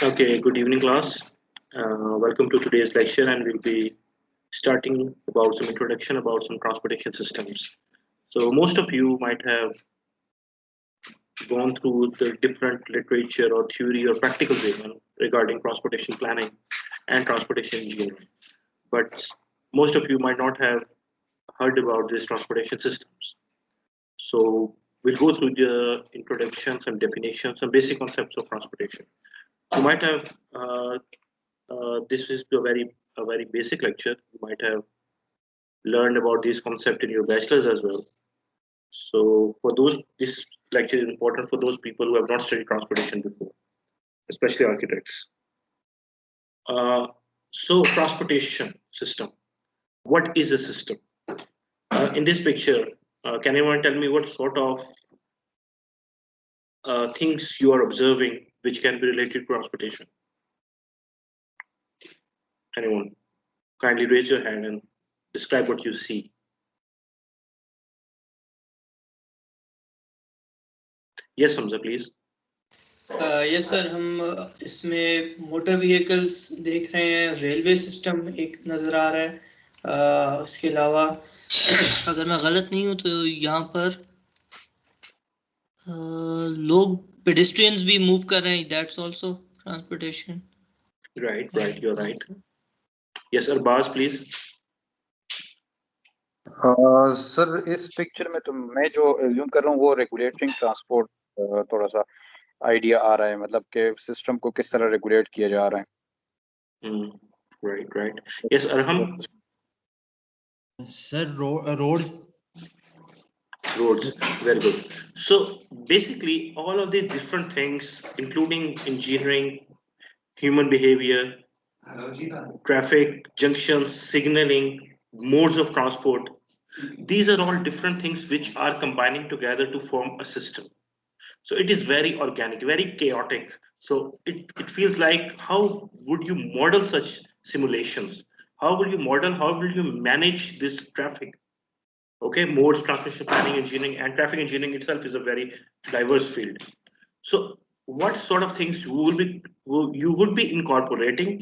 Okay, good evening, class. Welcome to today's lecture, and we'll be starting about some introduction about some transportation systems. So, most of you might have gone through the different literature or theory or practicals even regarding transportation planning and transportation engineering, but most of you might not have heard about these transportation systems. So, we'll go through the introduction, some definitions, some basic concepts of transportation. You might have this is a very basic lecture. You might have learned about these concepts in your bachelor's as well. So for those, this lecture is important for those people who have not studied transportation before, especially architects. So transportation system. What is a system? In this picture, can anyone tell me what sort of things you are observing which can be related to transportation? Anyone? Kindly raise your hand and describe what you see. Yes, Hamza, please. Yes sir हम इसमें motor vehicles देख रहे हैं, railway system एक नज़र आ रहा है। इसके अलावा अगर मैं गलत नहीं हूँ तो यहाँ पर लोग पेडेस्ट्रियंस भी मूव कर रहे हैं, that's also transportation. Right, you're right. Yes, Arbaz, please. Sir इस पिक्चर में तो मैं जो एज्यूम कर रहा हूँ वो रेगुलेटिंग ट्रांसपोर्ट थोड़ा सा आइडिया आ रहा है, मतलब कि सिस्टम को किस तरह रेगुलेट किया जा रहा है। Right. Yes, Arham. Sir, roads. Roads, very good. So basically, all of these different things, including engineering, human behavior, traffic, junctions, signaling, modes of transport, these are all different things which are combining together to form a system. So it is very organic, very chaotic. So it feels like, how would you model such simulations? How will you model, how will you manage this traffic? Okay, modes, transmission planning, engineering, and traffic engineering itself is a very diverse field. So what sort of things you would be incorporating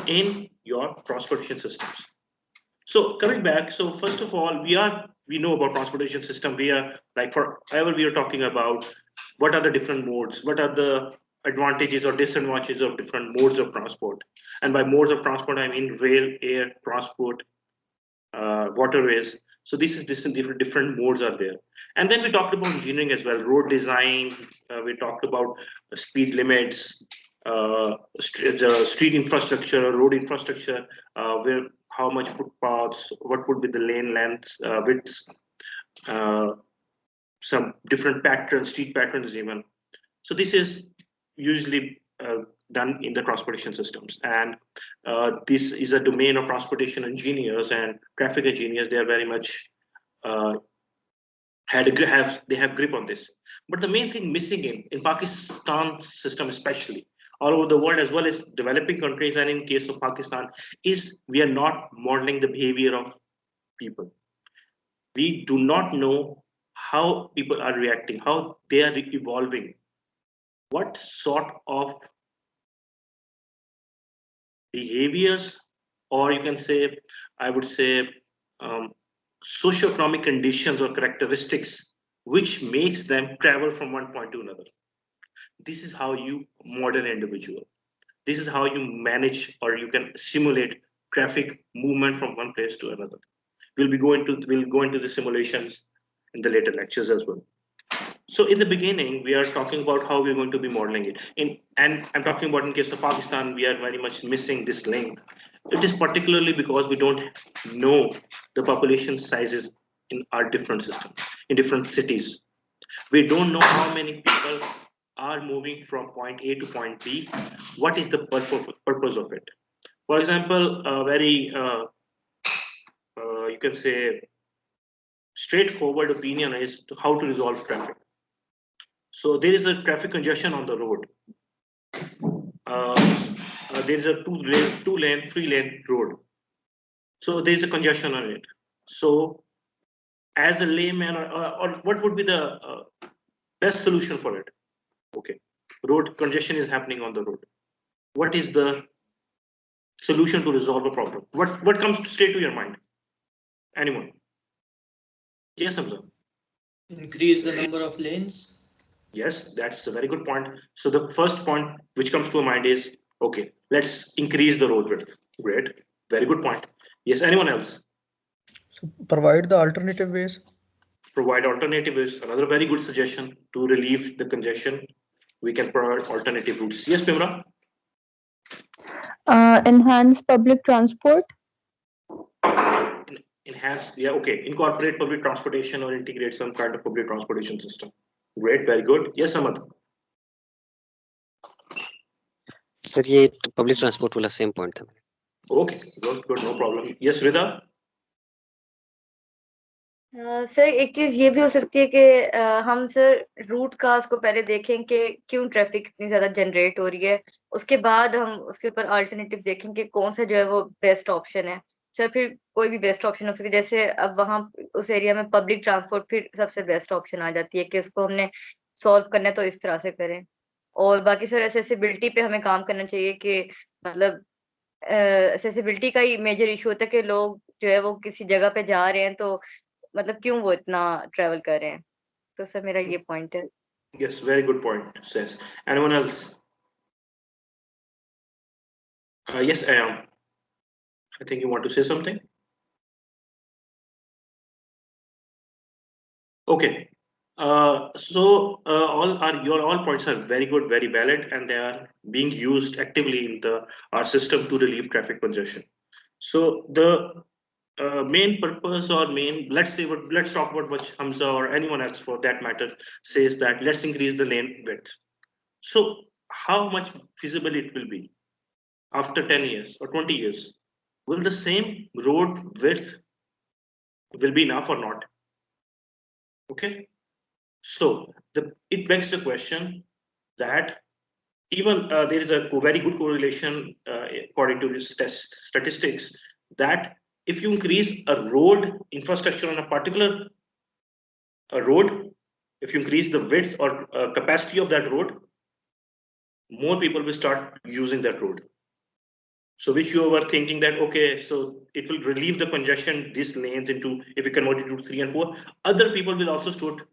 in your transportation systems? So coming back, so first of all, we know about transportation system. We are like forever we are talking about what are the different modes, what are the advantages or disadvantages of different modes of transport. And by modes of transport, I mean rail, air, transport, waterways. So this different modes are there. And then we talked about engineering as well, road design. We talked about speed limits, the street infrastructure, road infrastructure, where how much footpaths, what would be the lane lengths, widths, some different patterns, street patterns even. So this is usually done in the transportation systems, and this is a domain of transportation engineers and traffic engineers. They are very much they have grip on this. But the main thing missing in Pakistan system, especially all over the world as well as developing countries, and in case of Pakistan, is we are not modeling the behavior of people. We do not know how people are reacting, how they are evolving, what sort of behaviors, or you can say, I would say, socioeconomic conditions or characteristics which makes them travel from one point to another. This is how you model an individual. This is how you manage or you can simulate traffic movement from one place to another. We'll go into the simulations in the later lectures as well. So in the beginning, we are talking about how we're going to be modeling it. And I'm talking about in case of Pakistan, we are very much missing this link. It is particularly because we don't know the population sizes in our different systems, in different cities. We don't know how many people are moving from point A to point B. What is the purpose of it? For example, a very, you can say, straightforward opinion is how to resolve traffic. So there is a traffic congestion on the road. There is a two lane, 3 lane road. So there is a congestion on it. So as a layman, or what would be the best solution for it? Okay, road congestion is happening on the road. What is the solution to resolve a problem? What comes straight to your mind? Anyone? Yes, Hamza. Increase the number of lanes. Yes, that's a very good point. So the first point which comes to our mind is, okay, let's increase the road width. Great, very good point. Yes, anyone else? So provide the alternative ways. Provide alternative is another very good suggestion to relieve the congestion. We can provide alternative routes. Yes, Pimra? Enhance public transport. Enhance, yeah, okay. Incorporate public transportation or integrate some kind of public transportation system. Great, very good. Yes, Samad? Sir ये public transport वाला same point था. Okay, good, no problem. Yes, Rida? Sir एक चीज ये भी हो सकती है कि हम सर रूट काज को पहले देखें कि क्यों ट्रैफिक इतनी ज्यादा जनरेट हो रही है, उसके बाद हम उसके ऊपर अल्टरनेटिव देखें कि कौन सा जो है वो बेस्ट ऑप्शन है. सर फिर कोई भी बेस्ट ऑप्शन हो सकती है, जैसे अब वहाँ उस एरिया में पब्लिक ट्रांसपोर्ट फिर सबसे बेस्ट ऑप्शन आ जाती है कि उसको हमने सॉल्व करना है तो इस तरह से करें. और बाकी सर एसेसिबिलिटी पे हमें काम करना चाहिए कि मतलब एसेसिबिलिटी का ही मेजर इशू होता है कि लोग जो है वो किसी जगह पे जा रहे हैं तो मतलब क्यों वो इतना ट्रैवल कर रहे हैं. तो सर मेरा ये पॉइंट है. Yes, very good point, says. Anyone else? Yes, I am. I think you want to say something? Okay. Your all points are very good, very valid, and they are being used actively in our system to relieve traffic congestion. So the main purpose or let's talk about what Hamza or anyone else for that matter says that let's increase the lane width. So how much feasible it will be after 10 years or 20 years? Will the same road width will be enough or not? Okay. So it begs the question that even there is a very good correlation according to this statistics that if you increase a road infrastructure on a particular road, if you increase the width or capacity of that road, more people will start using that road. So which you were thinking that, okay, so it will relieve the congestion, these lanes into, if we convert it to 3 and 4, other people will also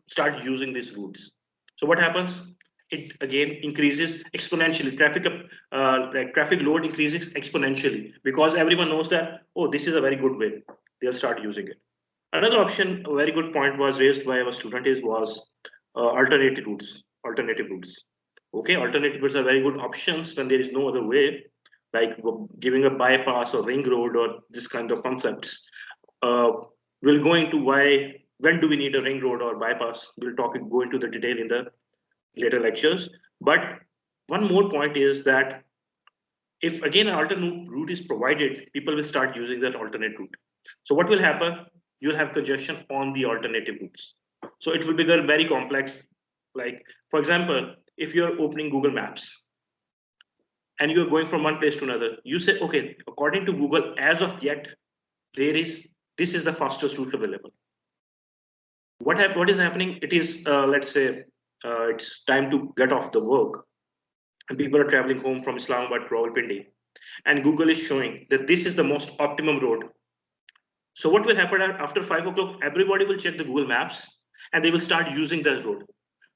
start using these routes. So what happens? It again increases exponentially. Traffic load increases exponentially because everyone knows that, oh, this is a very good way. They'll start using it. Another option, a very good point was raised by our student was alternative routes. Okay, alternative routes are very good options when there is no other way, like giving a bypass or ring road or this kind of concepts. We'll go into when do we need a ring road or bypass. We'll go into the detail in the later lectures. But one more point is that if again an alternate route is provided, people will start using that alternate route. So what will happen? You'll have congestion on the alternative routes. So it will become very complex. Like, for example, if you're opening Google Maps and you're going from one place to another, you say, okay, according to Google, as of yet, this is the fastest route available. What is happening? It is, let's say, it's time to get off the work. And people are traveling home from Islamabad to Rawalpindi. And Google is showing that this is the most optimum road. So what will happen after 5 o'clock? Everybody will check the Google Maps and they will start using that road.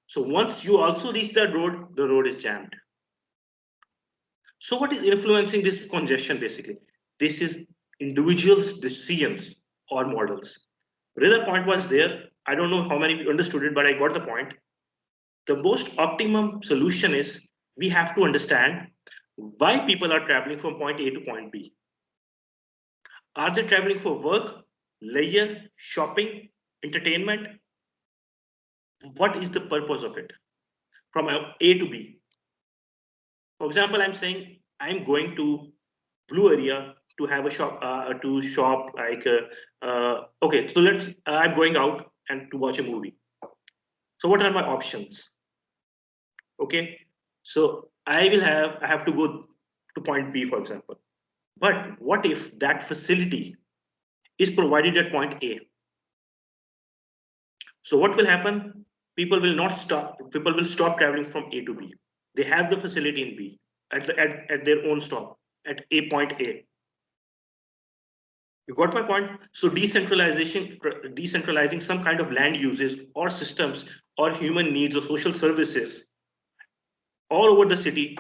So once you also reach that road, the road is jammed. So what is influencing this congestion basically? This is individuals' decisions or models. The other point was there. I don't know how many people understood it, but I got the point. The most optimum solution is we have to understand why people are traveling from point A to point B. Are they traveling for work, leisure, shopping, entertainment? What is the purpose of it? From A to B. For example, I'm saying I'm going to blue area to have a shop, like, okay, so I'm going out and to watch a movie. So what are my options? Okay, so I have to go to point B, for example. But what if that facility is provided at point A? So what will happen? People will stop traveling from A to B. They have the facility in B. at their own stop at a point A. You got my point? So decentralizing some kind of land uses or systems or human needs or social services all over the city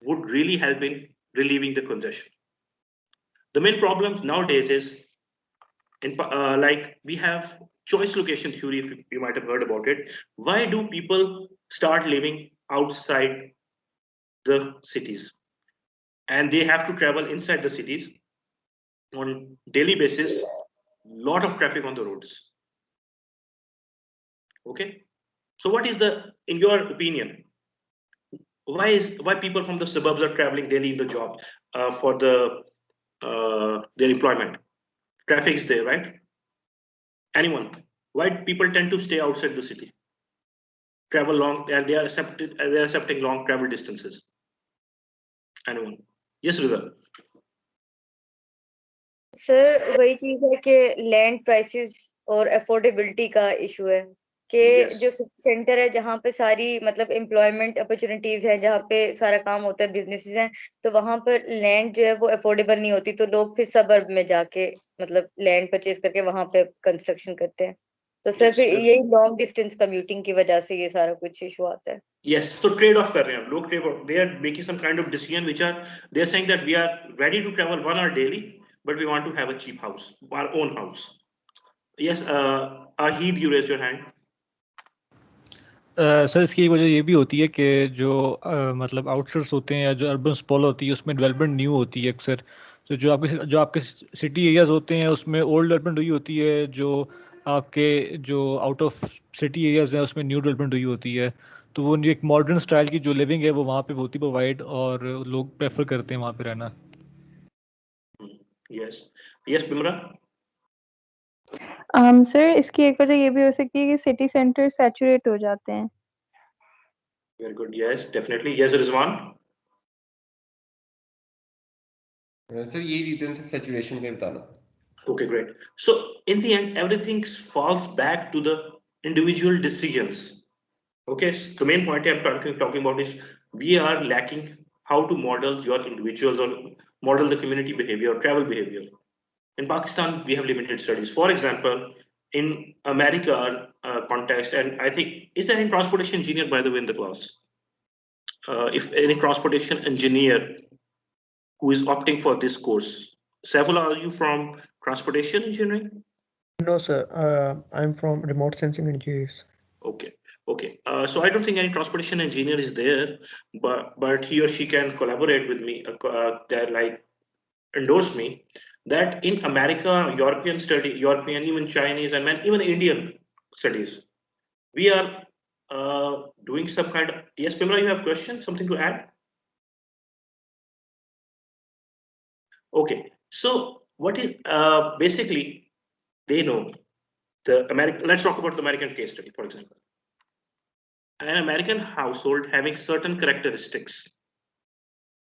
would really help in relieving the congestion. The main problem nowadays is like we have choice location theory, if you might have heard about it. Why do people start living outside the cities and they have to travel inside the cities on daily basis? Lot of traffic on the roads. Okay, so what is in your opinion, why people from the suburbs are traveling daily in the job for their employment? Traffic is there, right? Anyone? Why people tend to stay outside the city, travel long, and they are accepting long travel distances? Anyone? Yes, Riza. Sir वही चीज है कि land prices और affordability का issue है कि जो centre है जहाँ पे सारी मतलब एम्प्लॉयमेंट अपॉर्चुनिटीज है, जहाँ पे सारा काम होता है, बिजनेसेस हैं, तो वहां पर लैंड जो है वो अफोर्डेबल नहीं होती, तो लोग फिर सबर्ब में जाके मतलब लैंड परचेज करके वहां पे कंस्ट्रक्शन करते हैं। तो सर फिर यही लॉन्ग डिस्टेंस कम्यूटिंग की वजह से ये सारा कुछ इशू आता है। Yes, so trade off कर रहे हैं लोग, trade off, they are making some kind of decision which are, they are saying that we are ready to travel 1 hour daily but we want to have a cheap house, our own house. Yes, Ahid, you raise your hand. Sir इसकी एक वजह ये भी होती है कि जो मतलब आउटस्कर्ट्स होते हैं या जो अर्बन स्पॉल होती है उसमें डेवलपमेंट न्यू होती है अक्सर। तो जो आपके सिटी एरियाज होते हैं उसमें ओल्ड डेवलपमेंट हुई होती है, जो आपके जो आउट ऑफ सिटी एरियाज हैं उसमें न्यू डेवलपमेंट हुई होती है। तो वो एक मॉडर्न स्टाइल की जो लिविंग है वो वहाँ पे होती है प्रोवाइड, और लोग प्रेफर करते हैं वहाँ पे रहना। Yes, yes, Bimra. सर इसकी एक वजह ये भी हो सकती है कि सिटी सेंटर सैचुरेट हो जाते हैं। Very good. Yes, definitely. Yes, Rizwan. Sir यही रीजन है सैचुरेशन का बताना। Okay, great. So in the end, everything falls back to the individual decisions. Okay, so the main point I'm talking about is we are lacking how to model your individuals or model the community behavior or travel behavior. In Pakistan, we have limited studies. For example, in America context, and I think, is there any transportation engineer, by the way, in the class? If any transportation engineer who is opting for this course. Saifullah, are you from transportation engineering? No, sir. I'm from remote sensing engineers. Okay. Okay. So I don't think any transportation engineer is there, but he or she can collaborate with me, like endorse me, that in America, European, even Chinese, and even Indian studies, we are doing some kind of. Yes, Pimra, you have question, something to add? Okay, so what is basically they know the American. Let's talk about the American case study, for example. An American household having certain characteristics.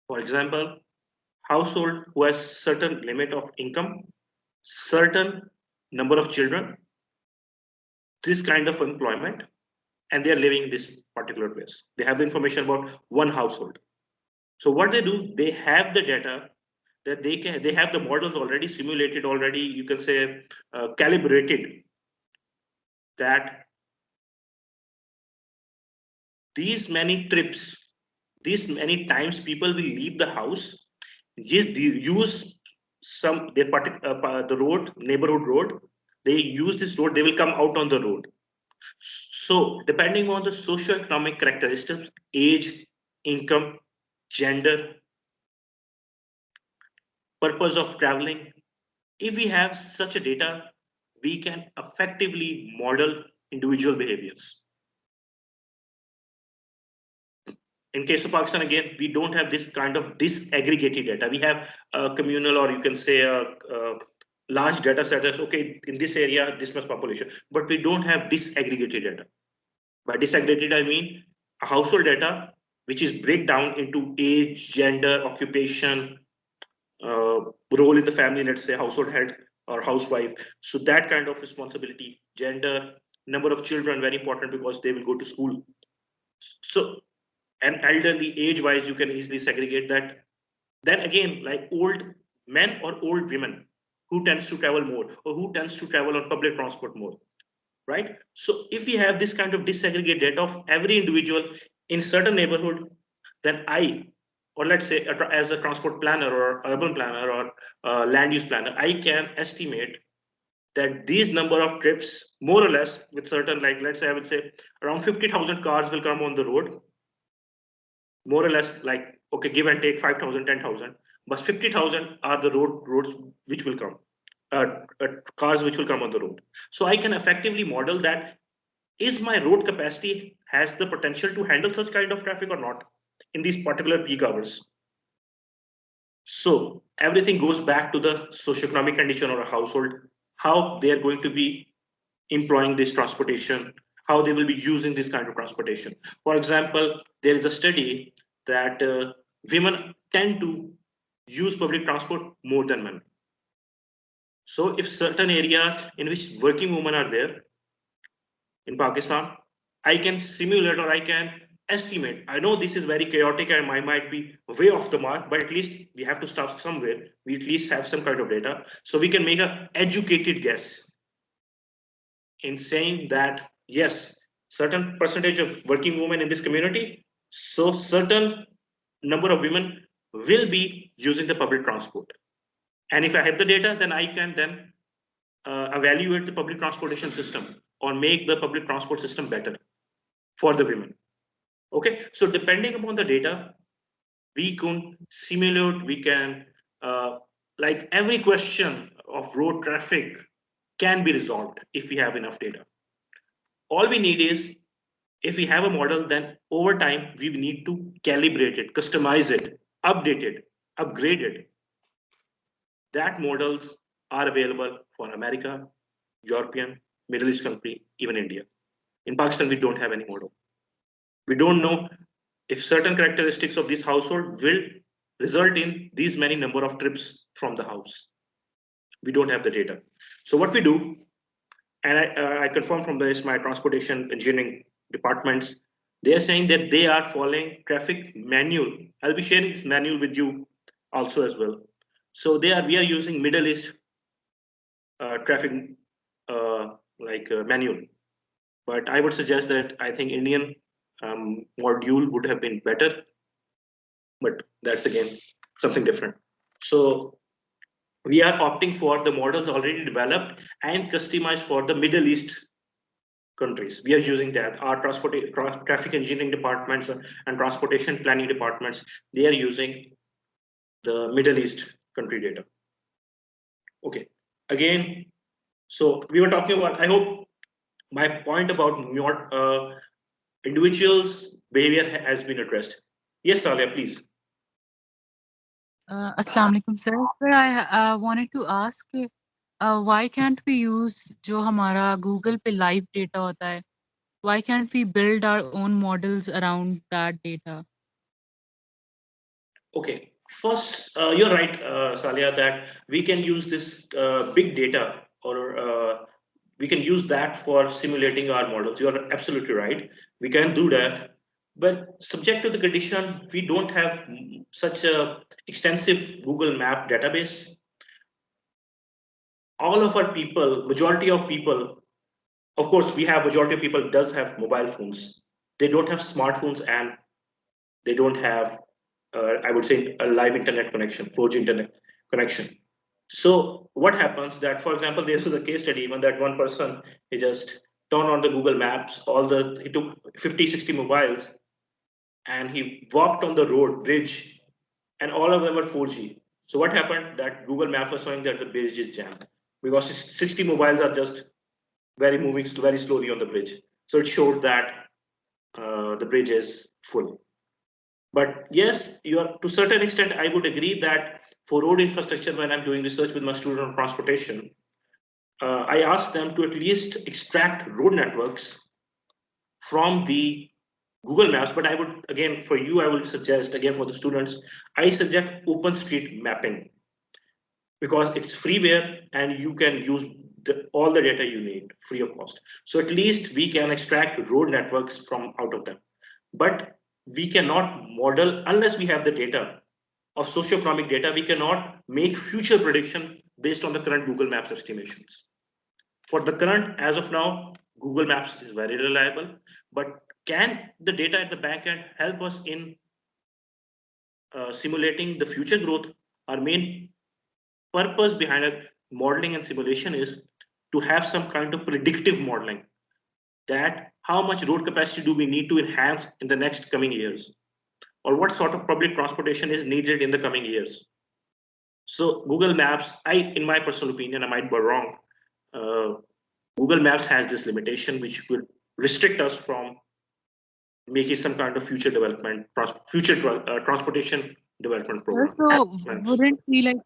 For example, household who has certain limit of income, certain number of children, this kind of employment, and they are living in this particular place. They have the information about one household. So what they do, they have the data that they have the models already simulated, already, you can say, calibrated, that these many trips, these many times people will leave the house, use the road, neighborhood road, they use this road, they will come out on the road. So depending on the socioeconomic characteristics, age, income, gender, purpose of traveling, if we have such a data, we can effectively model individual behaviors. In case of Pakistan, again, we don't have this kind of disaggregated data. We have a communal, or you can say a large data set as, okay, in this area, this much population, but we don't have disaggregated data. By disaggregated, I mean a household data, which is breakdown into age, gender, occupation, role in the family, let's say household head or housewife. So that kind of responsibility, gender, number of children, very important because they will go to school. So and elderly age wise, you can easily segregate that. Then again, like old men or old women, who tends to travel more or who tends to travel on public transport more, right? So if we have this kind of disaggregate data of every individual in certain neighborhood, then or let's say as a transport planner or urban planner or land use planner, I can estimate that these number of trips, more or less, with certain, like let's say I would say around 50,000 cars will come on the road, more or less, like okay, give and take 5,000, 10,000, but 50,000 are the roads which will come, cars which will come on the road. So I can effectively model that, is my road capacity has the potential to handle such kind of traffic or not in these particular peak hours. So everything goes back to the socioeconomic condition or a household, how they are going to be employing this transportation, how they will be using this kind of transportation. For example, there is a study that women tend to use public transport more than men. So if certain areas in which working women are there in Pakistan, I can simulate or I can estimate. I know this is very chaotic and I might be way off the mark, but at least we have to start somewhere. We at least have some kind of data. So we can make an educated guess in saying that, yes, certain percentage of working women in this community, so certain number of women will be using the public transport. And if I have the data, then I can then evaluate the public transportation system or make the public transport system better for the women. Okay, so depending upon the data, we can simulate, we can, like every question of road traffic can be resolved if we have enough data. All we need is, if we have a model, then over time, we need to calibrate it, customize it, update it, upgrade it. That models are available for America, European, Middle East country, even India. In Pakistan, we don't have any model. We don't know if certain characteristics of this household will result in these many number of trips from the house. We don't have the data. So what we do, and I confirm from this, my transportation engineering departments, they are saying that they are following traffic manual. I'll be sharing this manual with you also as well. So we are using Middle East traffic manual. But I would suggest that I think Indian module would have been better, but that's again something different. So we are opting for the models already developed and customized for the Middle East countries. We are using that. Our traffic engineering departments and transportation planning departments, they are using the Middle East country data. Okay, again, so we were talking about, I hope my point about individuals' behavior has been addressed. Yes, Talia, please. Assalamu alaikum, sir. Sir, I wanted to ask, why can't we use जो हमारा Google पे live data होता है? Why can't we build our own models around that data? Okay, first, you're right, Salia, that we can use this big data, or we can use that for simulating our models. You're absolutely right. We can do that, but subject to the condition, we don't have such a extensive Google Map database. All of our people, majority of people, of course, we have majority of people does have mobile phones. They don't have smartphones and they don't have, I would say, a live internet connection, 4G internet connection. So what happens that, for example, this is a case study, even that one person, he just turned on the Google Maps, he took 50, 60 mobiles and he walked on the road bridge and all of them were 4G. So what happened that Google Maps was showing that the bridge is jammed because 60 mobiles are just moving very slowly on the bridge. So it showed that the bridge is full. But yes, to a certain extent, I would agree that for road infrastructure, when I'm doing research with my student on transportation, I ask them to at least extract road networks from the Google Maps. But I would, again, for you, I would suggest, again, for the students, I suggest OpenStreet mapping because it's freeware and you can use all the data you need free of cost. So at least we can extract road networks from out of them. But we cannot model unless we have the data of socioeconomic data. We cannot make future prediction based on the current Google Maps estimations. For the current, as of now, Google Maps is very reliable, but can the data at the back end help us in simulating the future growth? Our main purpose behind a modeling and simulation is to have some kind of predictive modeling, that how much road capacity do we need to enhance in the next coming years, or what sort of public transportation is needed in the coming years. So Google Maps, in my personal opinion, I might be wrong, Google Maps has this limitation which will restrict us from making some kind of future development, transportation development program. So wouldn't we like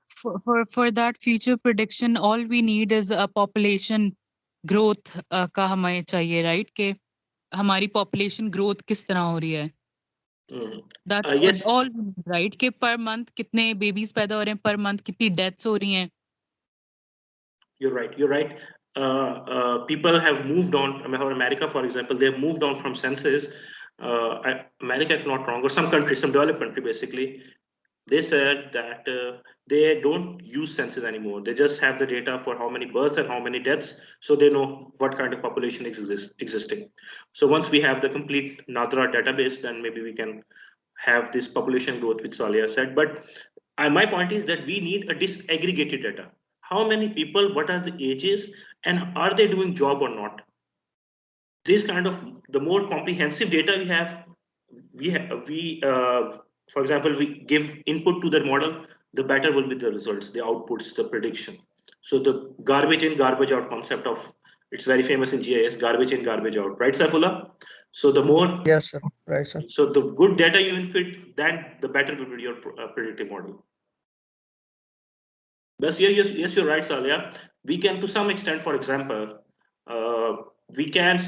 for that future prediction, all we need is a population growth का हमें चाहिए, right? कि हमारी population growth किस तरह हो रही है? That's yes. all, right? कि per month कितने babies पैदा हो रहे हैं, per month कितनी deaths हो रही हैं? You're right. People have moved on. I mean, America, for example, they have moved on from census. America, if not wrong, or some country, some developed country, basically, they said that they don't use census anymore. They just have the data for how many births and how many deaths, so they know what kind of population existing. So once we have the complete NADRA database, then maybe we can have this population growth, which Salia said. But my point is that we need a disaggregated data. How many people, what are the ages, and are they doing job or not? This kind of, the more comprehensive data we have, for example, we give input to the model, the better will be the results, the outputs, the prediction. So the garbage in, garbage out concept of, it's very famous in GIS, garbage in, garbage out, right, Saifullah? So the more, yes, sir, right, sir. So the good data you input, then the better will be your predictive model. But yes, you're right, Salia. We can, to some extent, for example, we can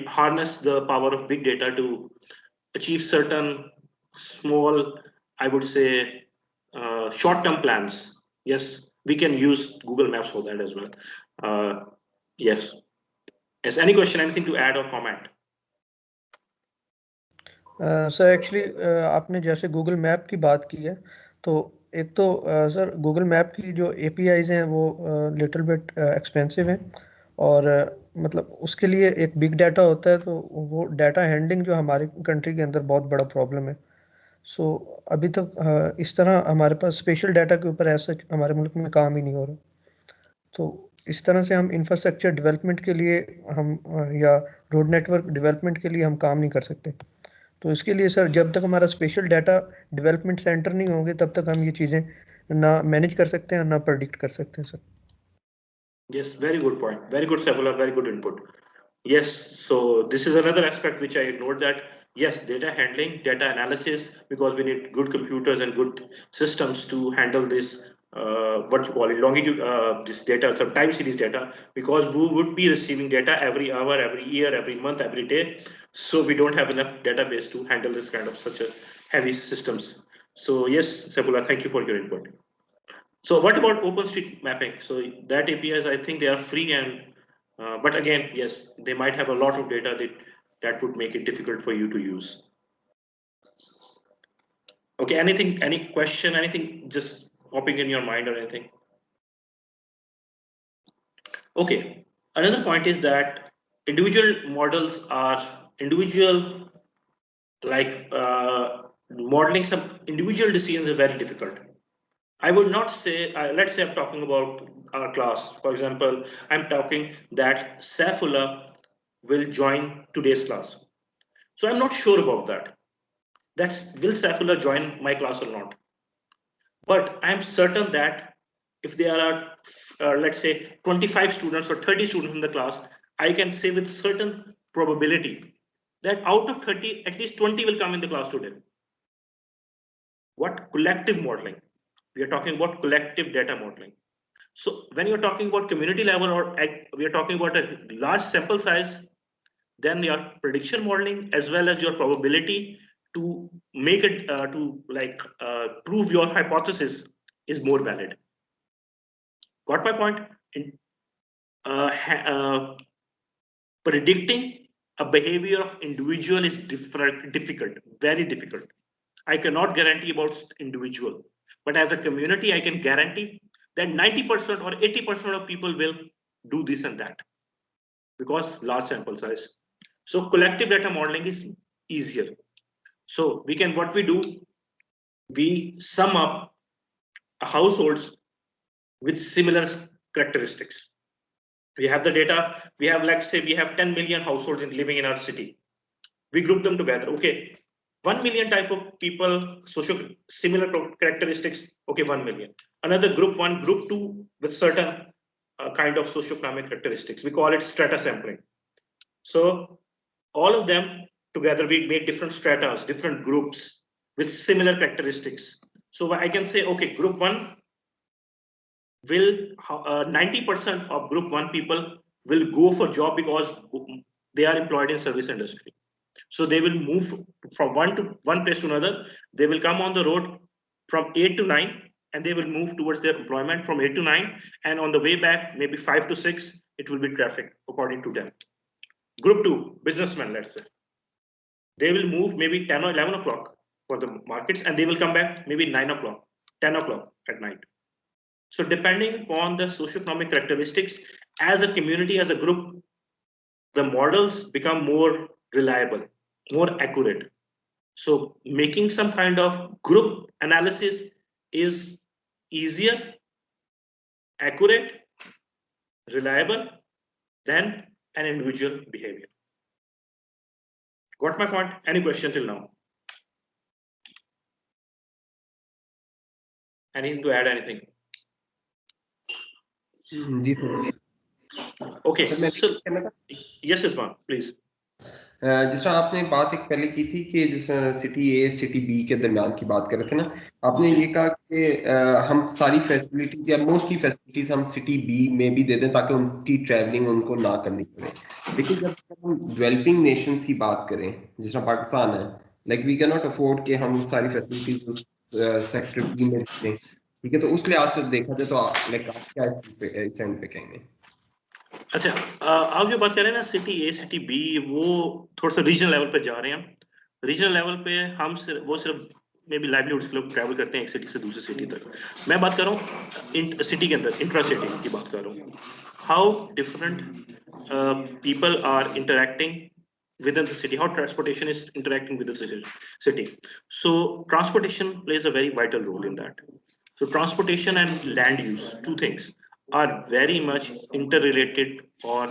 harness the power of big data to achieve certain small, I would say, short-term plans. Yes, we can use Google Maps for that as well. Yes. Yes. Any question? Anything to add or comment? Sir actually आपने जैसे Google map की बात की है, तो एक तो sir Google map की जो APIs हैं वो लिटिल बिट एक्सपेंसिव हैं, और मतलब उसके लिए एक बिग डाटा होता है, तो वो डाटा हैंडलिंग जो हमारी कंट्री के अंदर बहुत बड़ा प्रॉब्लम है. सो अभी तक इस तरह हमारे पास स्पेशल डाटा के ऊपर ऐसा हमारे मुल्क में काम ही नहीं हो रहा. तो इस तरह से हम इंफ्रास्ट्रक्चर डेवलपमेंट के लिए हम या रोड नेटवर्क डेवलपमेंट के लिए हम काम नहीं कर सकते. तो इसके लिए सर जब तक हमारा स्पेशल डाटा डेवलपमेंट सेंटर नहीं होंगे, तब तक हम ये चीज़ें ना मैनेज कर सकते हैं ना प्रेडिक्ट कर सकते हैं sir. Yes, very good point. Very good, Saifullah. Very good input. Yes, so this is another aspect which I ignored, that yes, data handling, data analysis, because we need good computers and good systems to handle this, what you call it, longitude, this data, some time series data, because we would be receiving data every hour, every year, every month, every day. So we don't have enough database to handle this kind of such a heavy systems. So yes, Saifullah, thank you for your input. So what about OpenStreetMapping? So that APIs, I think they are free, and but again, yes, they might have a lot of data that would make it difficult for you to use. Okay, anything, any question, anything just popping in your mind or anything? Okay, another point is that individual models are like modeling some individual decisions are very difficult. I would not say, let's say I'm talking about our class. For example, I'm talking that Saifullah will join today's class. So I'm not sure about that. Will Saifullah join my class or not? But I'm certain that if there are, let's say, 25 students or 30 students in the class, I can say with certain probability that out of 30, at least 20 will come in the class today. What? Collective modeling. We are talking about collective data modeling. So when you're talking about community level, or we are talking about a large sample size, then your prediction modeling as well as your probability to make it prove your hypothesis is more valid. Got my point? Predicting a behavior of individual is difficult, very difficult. I cannot guarantee about individual, but as a community, I can guarantee that 90% or 80% of people will do this and that because large sample size. So collective data modeling is easier. So we can, what we do, we sum up households with similar characteristics. We have the data, we have, let's say we have 10 million households living in our city. We group them together. Okay, 1 million type of people, similar characteristics. Okay, 1 million. Another group 1, group 2 with certain kind of socioeconomic characteristics. We call it strata sampling. So all of them together, we make different stratas, different groups with similar characteristics. So I can say, okay, group 1 will 90% of group 1 people will go for job because they are employed in service industry. So they will move from one place to another. They will come on the road from 8 to 9 and they will move towards their employment from 8 to 9. And on the way back, maybe 5 to 6, it will be traffic according to them. Group 2, businessmen, let's say. They will move maybe 10 or 11 o'clock for the markets and they will come back maybe 9 o'clock, 10 o'clock at night. So depending upon the socioeconomic characteristics, as a community, as a group, the models become more reliable, more accurate. So making some kind of group analysis is easier, accurate, reliable than an individual behavior. Got my point? Any question till now? Anything to add? Anything? Okay. So yes, Irfan, please. जिस तरह आपने बात एक पहले की थी कि जिस सिटी ए सिटी बी के दरमियान की बात कर रहे थे ना, आपने ये कहा कि हम सारी फैसिलिटीज या मोस्टली फैसिलिटीज हम सिटी बी में भी दे दें ताकि उनकी ट्रैवलिंग उनको ना करनी पड़े. लेकिन जब हम डेवलपिंग नेशंस की बात करें जिस तरह पाकिस्तान है, like we can not afford कि हम सारी फैसिलिटीज उस सेक्टर बी में दें. ठीक है, तो उस लिहाज से देखा जाए तो लाइक आप क्या इस एंड पे कहेंगे? अच्छा, आप जो बात कर रहे हैं ना सिटी ए सिटी बी, वो थोड़ा सा रीजनल लेवल पे जा रहे हैं. रीजनल लेवल पे हम सिर्फ मे बी लाइवलीहुड्स के लोग ट्रैवल करते हैं एक सिटी से दूसरी सिटी तक. मैं बात कर रहा हूँ सिटी के अंदर, इंट्रा सिटी की बात कर रहा हूँ. How different people are interacting within the city, how transportation is interacting with the city. So transportation plays a very vital role in that. So transportation and land use, two things, are very much interrelated, or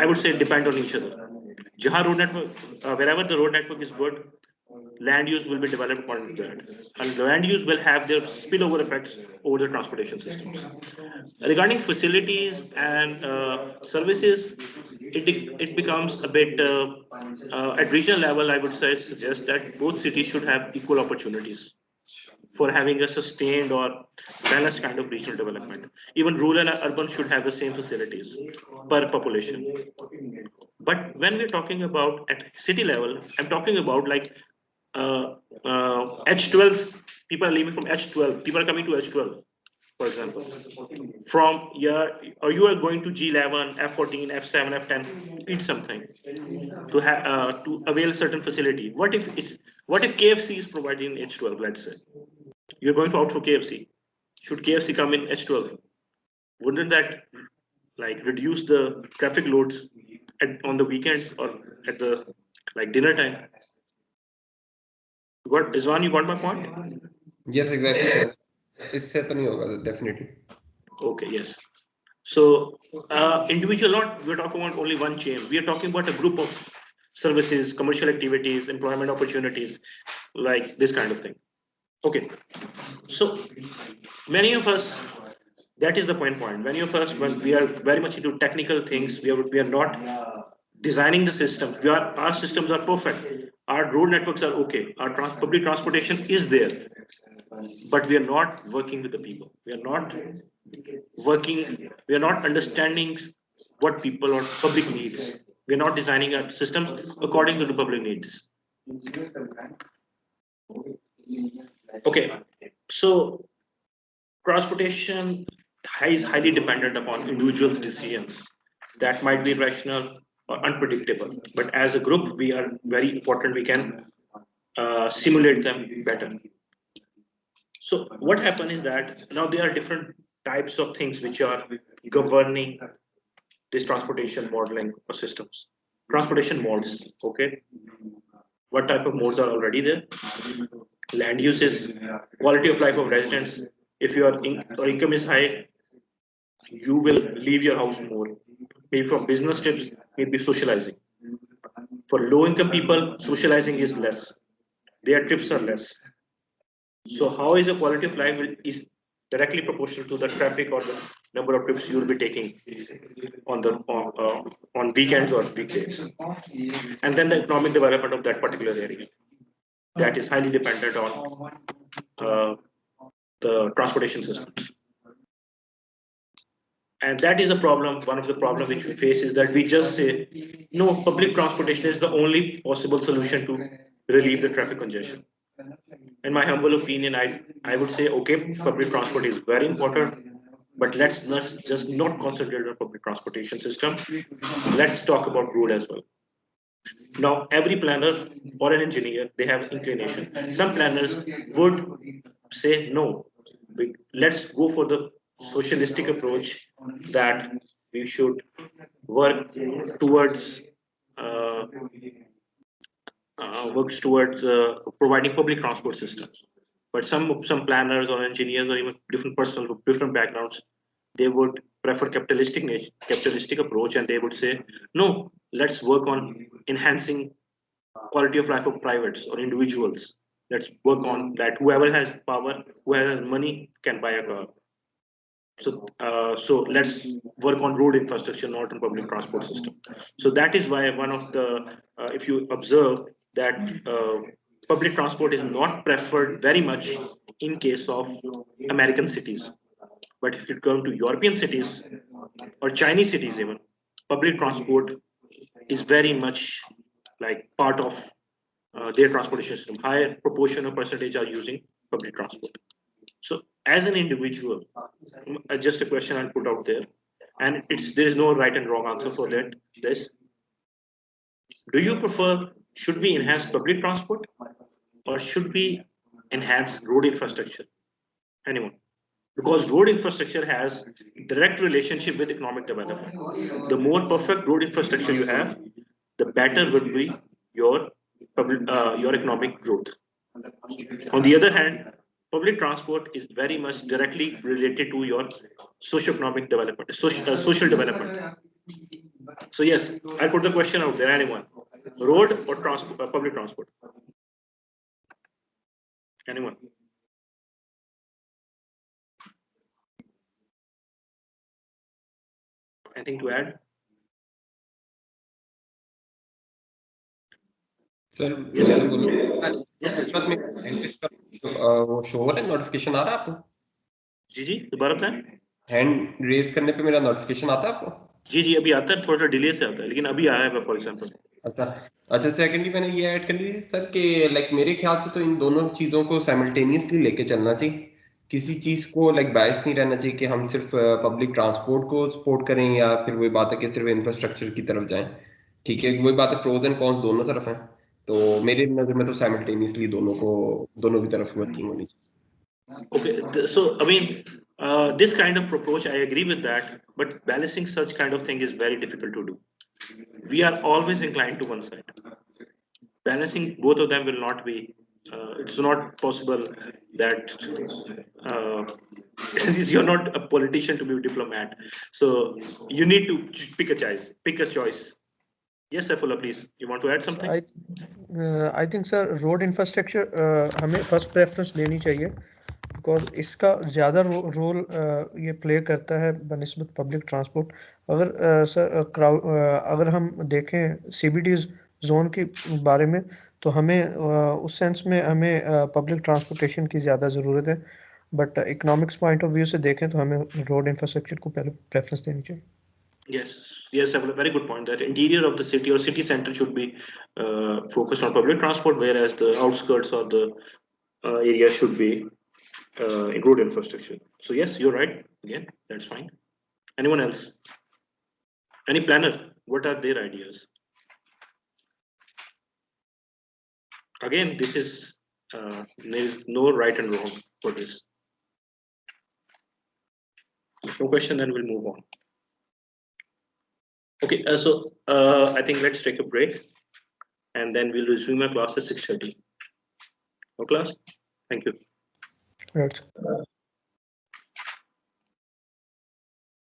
I would say depend on each other. Jahan road network, wherever the road network is good, land use will be developed according to that, and land use will have their spillover effects over the transportation systems. Regarding facilities and services, it becomes a bit at regional level. I would say suggest that both cities should have equal opportunities for having a sustained or balanced kind of regional development. Even rural and urban should have the same facilities per population. But when we're talking about at city level, I'm talking about like H12s, people are leaving from H12, people are coming to H12, for example. From or you are going to G11, F14, F7, F10, eat something to have to avail a certain facility. What if KFC is providing H12, let's say? You're going out for KFC. Should KFC come in H12? Wouldn't that like reduce the traffic loads on the weekends or at the like dinner time? Izwan, you got my point? Yes, exactly, sir. Isse to nahi hoga, definitely. Okay, yes. So individual, we're talking about only one chain. We are talking about a group of services, commercial activities, employment opportunities, like this kind of thing. Okay, so many of us, that is the point. Many of us, when we are very much into technical things, we are not designing the systems. Our systems are perfect. Our road networks are okay. Our public transportation is there, but we are not working with the people. We are not working. We are not understanding what people or public needs. We are not designing our systems according to the public needs. Okay, so transportation is highly dependent upon individuals' decisions. That might be rational, or unpredictable. But as a group, we are very important. We can simulate them better. So what happened is that now there are different types of things which are governing this transportation modeling or systems. Transportation modes, okay? What type of modes are already there? Land uses, quality of life of residents. If your income is high, you will leave your house more. Maybe for business trips, maybe socializing. For low income people, socializing is less. Their trips are less. So how is the quality of life is directly proportional to the traffic or the number of trips you will be taking on weekends or weekdays, and then the economic development of that particular area. That is highly dependent on the transportation systems. And that is a problem. One of the problems which we face is that we just say, no, public transportation is the only possible solution to relieve the traffic congestion. In my humble opinion, I would say, okay, public transport is very important, but let's not concentrate on public transportation system. Let's talk about road as well. Now, every planner or an engineer, they have inclination. Some planners would say, no, let's go for the socialistic approach that we should work towards providing public transport systems. But some planners or engineers or even different persons with different backgrounds, they would prefer capitalistic approach, and they would say, no, let's work on enhancing quality of life of privates or individuals. Let's work on that. Whoever has power, whoever has money can buy a car. So let's work on road infrastructure, not on public transport system. So that is why one of the, if you observe that public transport is not preferred very much in case of American cities. But if you come to European cities or Chinese cities even, public transport is very much like part of their transportation system. Higher proportion of percentage are using public transport. So as an individual, just a question I'll put out there, and there is no right and wrong answer for that. Do you prefer, should we enhance public transport or should we enhance road infrastructure? Anyone? Because road infrastructure has direct relationship with economic development. The more perfect road infrastructure you have, the better will be your economic growth. On the other hand, public transport is very much directly related to your socio-economic development, social development. So yes, I put the question out there. Anyone, road or public transport? Anyone? Anything to add? Sir मैं बोलूँ वो show हो रहा है, notification आ रहा है आपको? जी दोबारा बताएं। हैंड रेज करने पे मेरा नोटिफिकेशन आता है आपको? जी अभी आता है, थोड़ा सा डिले से आता है, लेकिन अभी आया है फॉर एग्जांपल। अच्छा सेकेंडली मैंने ये ऐड कर ली थी सर कि लाइक मेरे ख्याल से तो इन दोनों चीज़ों को साइमल्टेनियसली लेके चलना चाहिए। किसी चीज़ को लाइक बायस नहीं रहना चाहिए कि हम सिर्फ पब्लिक ट्रांसपोर्ट को सपोर्ट करें या फिर वही बात है कि सिर्फ इंफ्रास्ट्रक्चर की तरफ जाएं। ठीक है, वही बात है, प्रोज एंड कॉन्स दोनों तरफ हैं, तो मेरी नज़र में तो साइमल्टेनियसली दोनों की तरफ वर्किंग होनी चाहिए। Okay, so I mean, this kind of approach, I agree with that, but balancing such kind of thing is very difficult to do. We are always inclined to one side. Balancing both of them will not be, it's not possible that you're not a politician to be a diplomat. So you need to pick a choice. Yes, Saifullah, please. You want to add something? I think, sir, road infrastructure हमें first preference देनी चाहिए, because इसका ज़्यादा role ये play करता है बनिस्बत public transport. अगर हम देखें CBDs जोन के बारे में, तो हमें उस सेंस में हमें पब्लिक ट्रांसपोर्टेशन की ज़्यादा ज़रूरत है, but economics point of view से देखें तो हमें रोड इंफ्रास्ट्रक्चर को पहले प्रेफरेंस देनी चाहिए। Yes, a very good point. That interior of the city or city center should be focused on public transport, whereas the outskirts or the area should be in road infrastructure. So yes, you're right. Again, that's fine. Anyone else? Any planner? What are their ideas? Again, this is there is no right and wrong for this. If no question, then we'll move on. Okay, so I think let's take a break, and then we'll resume our class at 6:30. No class? Thank you. Right.